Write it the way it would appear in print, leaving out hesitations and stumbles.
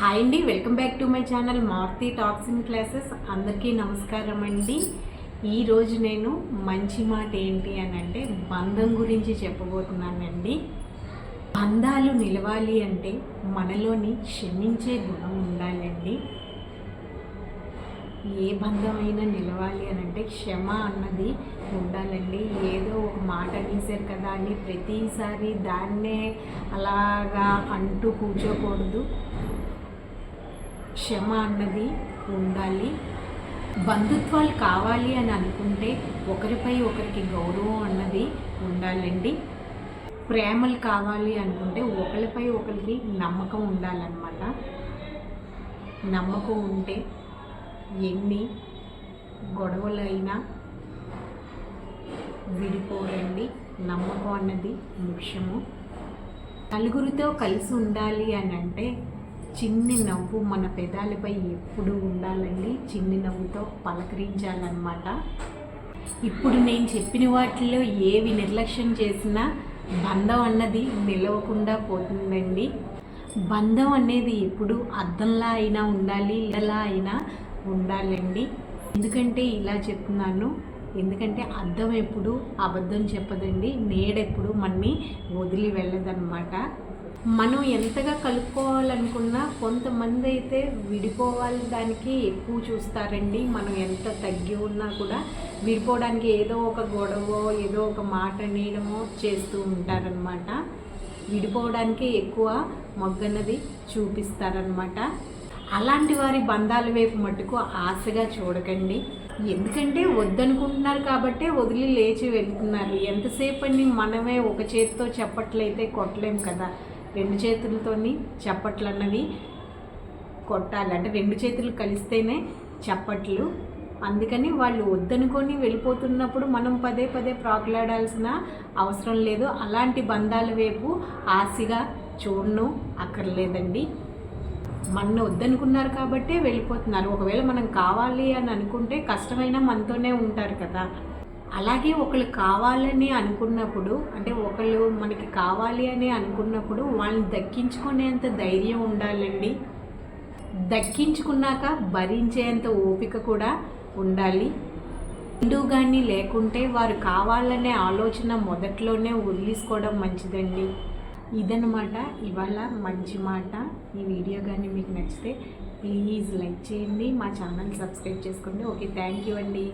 Hi అండి, welcome back to my channel Maruti talks in classes. అందరికీ నమస్కారం అండి. ఈరోజు నేను మంచి మాట ఏంటి అని అంటే బంధం గురించి చెప్పబోతున్నానండి. బంధాలు నిలవాలి అంటే మనలోని క్షమించే గుణం ఉండాలండి. ఏ బంధమైనా నిలవాలి అని అంటే క్షమ అన్నది ఉండాలండి. ఏదో ఒక మాట అనేసారు కదా అని ప్రతిసారి దాన్నే అలాగా అంటూ కూర్చోకూడదు. క్షమ అన్నది ఉండాలి. బంధుత్వాలు కావాలి అని అనుకుంటే ఒకరిపై ఒకరికి గౌరవం అన్నది ఉండాలండి. ప్రేమలు కావాలి అనుకుంటే ఒకరిపై ఒకరికి నమ్మకం ఉండాలన్నమాట. నమ్మకం ఉంటే ఎన్ని గొడవలైనా విడిపోరండి. నమ్మకం అన్నది ముఖ్యము. నలుగురితో కలిసి ఉండాలి అని అంటే చిన్ని నవ్వు మన పెదాలపై ఎప్పుడు ఉండాలండి. చిన్ని నవ్వుతో పలకరించాలన్నమాట. ఇప్పుడు నేను చెప్పిన వాటిలో ఏవి నిర్లక్ష్యం చేసినా బంధం అన్నది నిలవకుండా పోతుందండి. బంధం అనేది ఎప్పుడు అద్దంలా అయినా ఉండాలి, ఇలా అయినా ఉండాలండి. ఎందుకంటే ఇలా చెప్తున్నాను, ఎందుకంటే అద్దం ఎప్పుడు అబద్ధం చెప్పదండి, నీడెప్పుడు మనని వదిలి వెళ్ళదన్నమాట. మనం ఎంతగా కలుపుకోవాలనుకున్నా కొంతమంది అయితే విడిపోవాలి దానికి ఎక్కువ చూస్తారండి. మనం ఎంత తగ్గి ఉన్నా కూడా విడిపోవడానికి ఏదో ఒక గొడవ, ఏదో ఒక మాట అనేయడమో చేస్తూ ఉంటారనమాట. విడిపోవడానికి ఎక్కువ మొగ్గన్నది చూపిస్తారనమాట. అలాంటి వారి బంధాల వైపు మట్టుకు ఆశగా చూడకండి. ఎందుకంటే వద్దనుకుంటున్నారు కాబట్టే వదిలి లేచి వెళ్తున్నారు. ఎంతసేపని మనమే ఒక చేతితో చప్పట్లయితే కొట్టలేం కదా. రెండు చేతులతోని చప్పట్లు అన్నవి కొట్టాలి. అంటే రెండు చేతులు కలిస్తేనే చప్పట్లు. అందుకని వాళ్ళు వద్దనుకొని వెళ్ళిపోతున్నప్పుడు మనం పదే పదే ప్రాకులాడాల్సిన అవసరం లేదు. అలాంటి బంధాల వైపు ఆశగా చూడను అక్కర్లేదండి. మన వద్దనుకున్నారు కాబట్టే వెళ్ళిపోతున్నారు. ఒకవేళ మనం కావాలి అని అనుకుంటే కష్టమైనా మనతోనే ఉంటారు కదా. అలాగే ఒకళ్ళు కావాలని అనుకున్నప్పుడు, అంటే ఒకళ్ళు మనకి కావాలి అని అనుకున్నప్పుడు వాళ్ళని దక్కించుకునేంత ధైర్యం ఉండాలండి. దక్కించుకున్నాక భరించేంత ఓపిక కూడా ఉండాలి. రెండు కానీ లేకుంటే వారు కావాలనే ఆలోచన మొదట్లోనే వదిలేసుకోవడం మంచిదండి. ఇదన్నమాట ఇవాళ మంచి మాట. ఈ వీడియో కానీ మీకు నచ్చితే ప్లీజ్ లైక్ చేయండి, మా ఛానల్ సబ్స్క్రైబ్ చేసుకోండి. ఓకే, థ్యాంక్ యూ అండి.